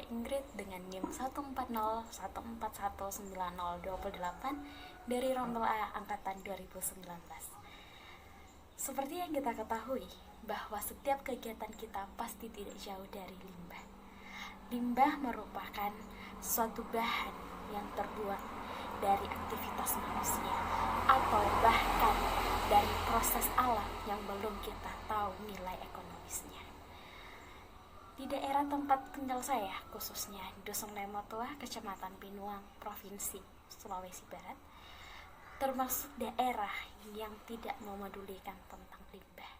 Ingrid dengan NIM 14014190028 dari Rombel A Angkatan 2019. Seperti yang kita ketahui, bahwa setiap kegiatan kita pasti tidak jauh dari limbah. Limbah merupakan suatu bahan yang terbuat dari aktivitas manusia atau bahkan dari proses alam yang belum kita tahu nilai ekonomisnya. Di daerah tempat tinggal saya, khususnya Dusun Lemotua, Kecamatan Pinuang, Provinsi Sulawesi Barat, termasuk daerah yang tidak memedulikan tentang limbah.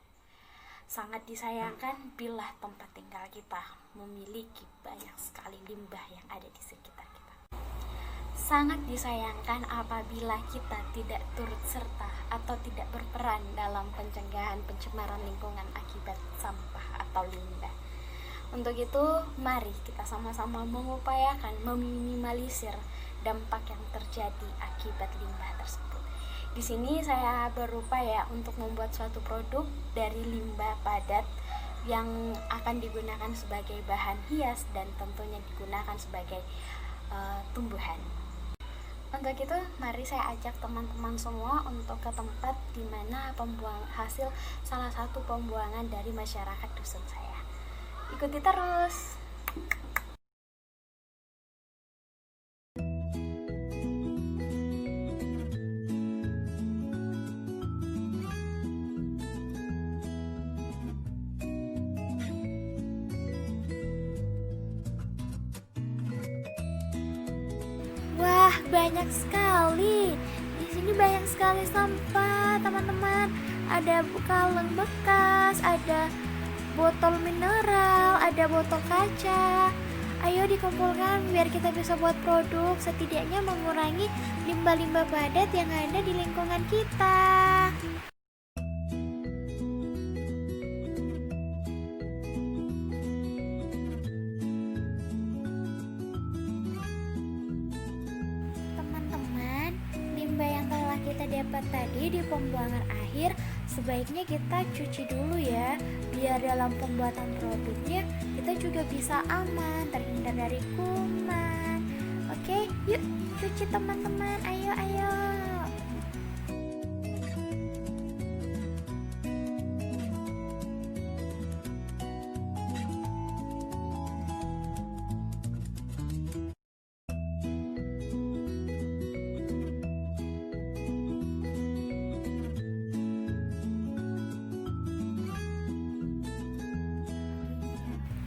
Sangat disayangkan bila tempat tinggal kita memiliki banyak sekali limbah yang ada di sekitar kita. Sangat disayangkan apabila kita tidak turut serta atau tidak berperan dalam pencegahan pencemaran lingkungan akibat sampah atau limbah. Untuk itu, mari kita sama-sama mengupayakan meminimalisir dampak yang terjadi akibat limbah tersebut. Di sini saya berupaya untuk membuat suatu produk dari limbah padat yang akan digunakan sebagai bahan hias dan tentunya digunakan sebagai tumbuhan. Untuk itu, mari saya ajak teman-teman semua untuk ke tempat di mana hasil salah satu pembuangan dari masyarakat dusun saya. Ikuti terus. Wah, banyak sekali. Di sini banyak sekali sampah, teman-teman. Ada kaleng bekas, ada botol mineral, ada botol kaca. Ayo dikumpulkan biar kita bisa buat produk, setidaknya mengurangi limbah-limbah padat yang ada di lingkungan kita. Teman-teman, limbah yang telah kita dapat tadi di pembuangan akhir sebaiknya kita cuci dulu ya, biar dalam pembuatan produknya kita juga bisa aman, terhindar dari kuman. Oke, yuk cuci teman-teman, ayo.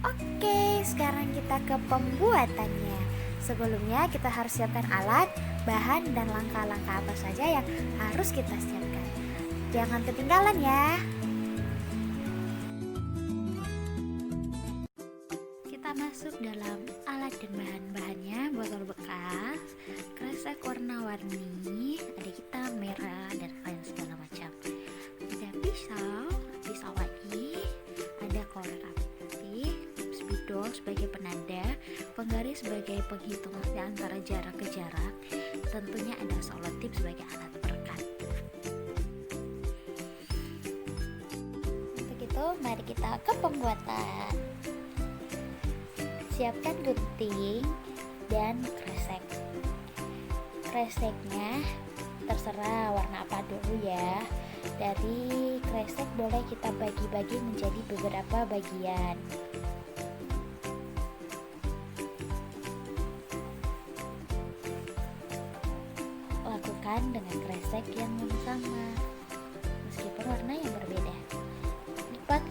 Oke, sekarang kita ke pembuatannya. Sebelumnya kita harus siapkan alat, bahan, dan langkah-langkah apa saja yang harus kita siapkan. Jangan ketinggalan ya. Kita masuk dalam alat dan bahan-bahannya. Botol bekas, kresek warna-warni, ada hitam, merah, dan lain segala macam. Ada pisau lagi, ada korek api, spidol sebagai penanda, penggaris sebagai penghitung antara jarak ke jarak, tentunya ada selotip sebagai alat perekat. Untuk itu, mari kita ke pembuatan. Siapkan gunting dan kresek. Kreseknya terserah warna apa dulu ya. Dari kresek boleh kita bagi-bagi menjadi beberapa bagian. Lakukan dengan kresek yang sama, meskipun warna yang berbeda.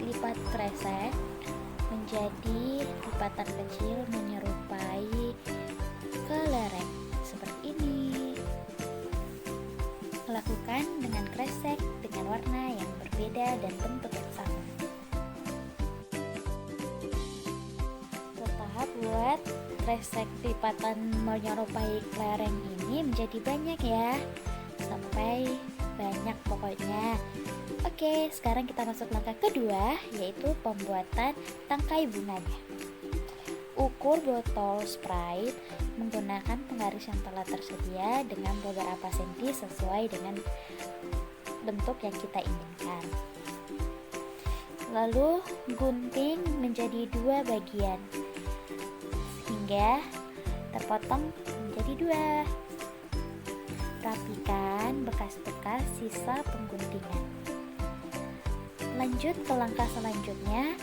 Lipat kresek menjadi lipatan kecil menyerupai kelereng seperti ini. Lakukan dengan kresek dengan warna yang berbeda dan bentuk yang sama. Tahap buat kresek lipatan menyerupai kelereng ini menjadi banyak ya, sampai banyak pokoknya. Oke, sekarang kita masuk langkah kedua, yaitu pembuatan tangkai bunganya. Ukur botol Sprite menggunakan penggaris yang telah tersedia dengan beberapa senti sesuai dengan bentuk yang kita inginkan. Lalu gunting menjadi dua bagian ya, terpotong menjadi 2. Rapikan bekas-bekas sisa pengguntingan. Lanjut ke langkah selanjutnya,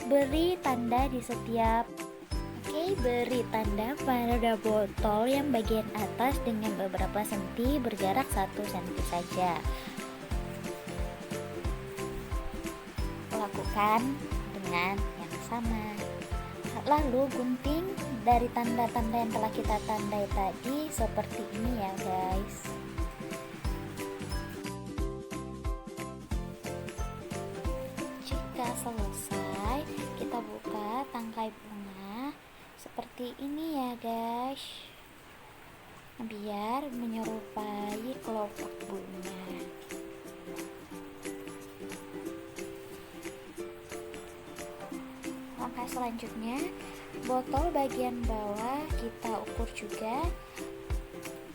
beri tanda di setiap beri tanda pada botol yang bagian atas dengan beberapa senti berjarak 1 senti saja. Lakukan dengan yang sama. Lalu gunting dari tanda-tanda yang telah kita tandai tadi seperti ini ya guys. Jika selesai, kita buka tangkai bunga seperti ini ya guys, biar menyerupai kelopak bunga. Langkah selanjutnya, botol bagian bawah kita ukur juga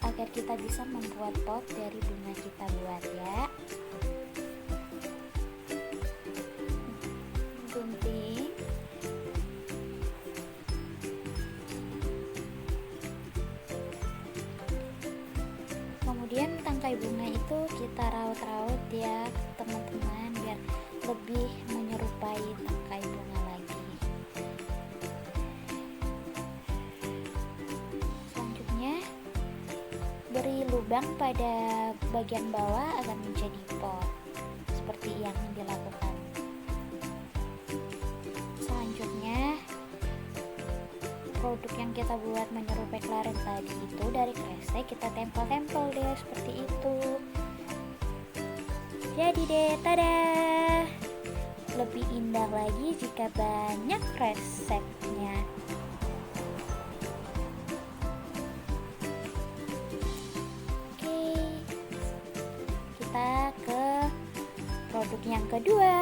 agar kita bisa membuat pot dari bunga kita buat ya. Gunting, kemudian tangkai bunga itu kita raut-raut ya teman-teman, biar lebih menyerupai tangkai bunga lagi. Selanjutnya, beri lubang pada bagian bawah agar menjadi pot seperti yang dilakukan. Selanjutnya, produk yang kita buat menyerupai kelereng tadi itu dari kresek kita tempel-tempel deh seperti itu. Jadi deh, tada! Lebih indah lagi jika banyak kreseknya. Oke, kita ke produk yang kedua.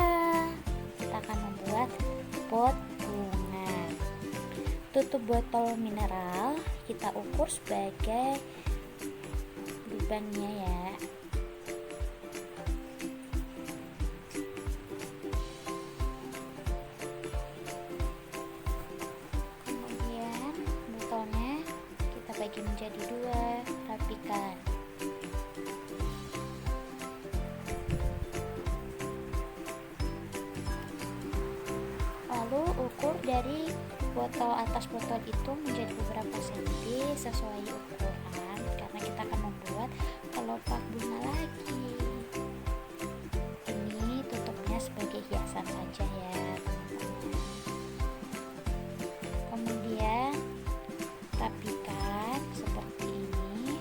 Kita akan membuat pot bunga. Tutup botol mineral kita ukur sebagai lubangnya ya. Kemudian botolnya kita bagi menjadi 2, rapikan. Lalu ukur dari botol atas botol itu menjadi beberapa senti sesuai ukuran, karena kita akan membuat kelopak bunga lagi. Ini tutupnya sebagai hiasan saja ya teman-teman. Kemudian rapikan seperti ini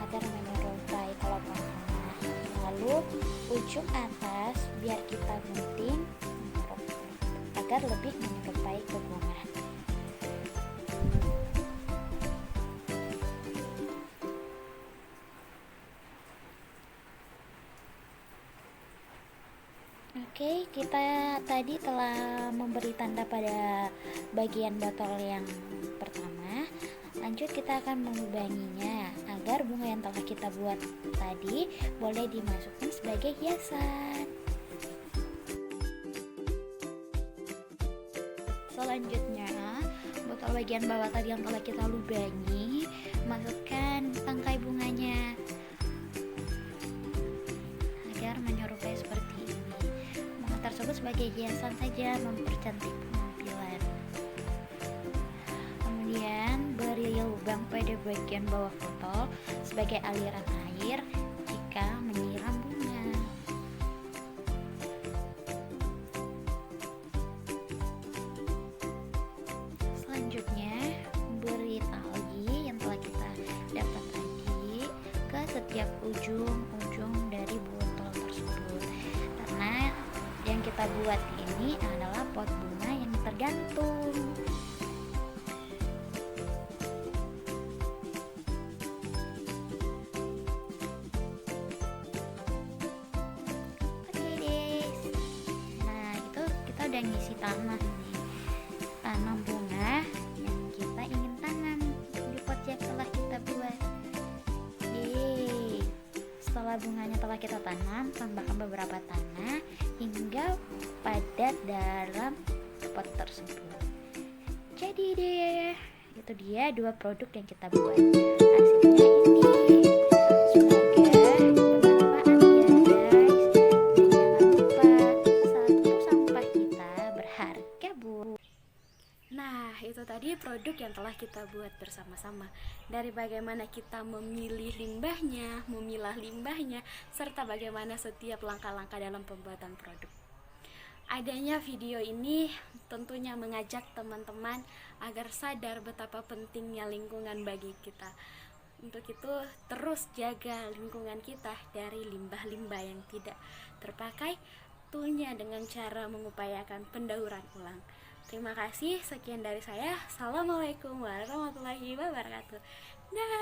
agar menyerupai kelopak bunga. Lalu ujung atas biar kita gunting agar lebih menyerupai ke bunga. Oke, kita tadi telah memberi tanda pada bagian botol yang pertama. Lanjut kita akan melubanginya agar bunga yang telah kita buat tadi boleh dimasukkan sebagai hiasan. Selanjutnya, botol bagian bawah tadi yang telah kita lubangi, masukkan tangkai bunganya agar menyerupai seperti ini. Bunga tersebut sebagai hiasan saja, mempercantik penampilan. Kemudian beri lubang pada bagian bawah botol sebagai aliran air jika menyiram bunga. Selanjutnya, beri tali yang telah kita dapat tadi ke setiap ujung-ujung dari botol tersebut, karena yang kita buat ini adalah pot bunga yang tergantung. Oke deh, nah itu kita udah ngisi tanah nih, tanam bunga yang kita ingin tanam di pot yang telah kita buat. Yeay. Setelah bunganya telah kita tanam, tambahkan beberapa tanah hingga padat dalam pot tersebut. Jadi jadi deh, itu dia 2 produk yang kita buat. Hasilnya ini. Semoga bermanfaat ya guys. Dan jangan lupa sapu sampah kita berharga, Bu. Nah, itu tadi produk yang telah kita buat bersama-sama. Dari bagaimana kita memilih limbahnya, memilah limbahnya, serta bagaimana setiap langkah-langkah dalam pembuatan produk. Adanya video ini tentunya mengajak teman-teman agar sadar betapa pentingnya lingkungan bagi kita. Untuk itu, terus jaga lingkungan kita dari limbah-limbah yang tidak terpakai, tentunya dengan cara mengupayakan pendauran ulang. Terima kasih, sekian dari saya. Assalamualaikum warahmatullahi wabarakatuh. Dah.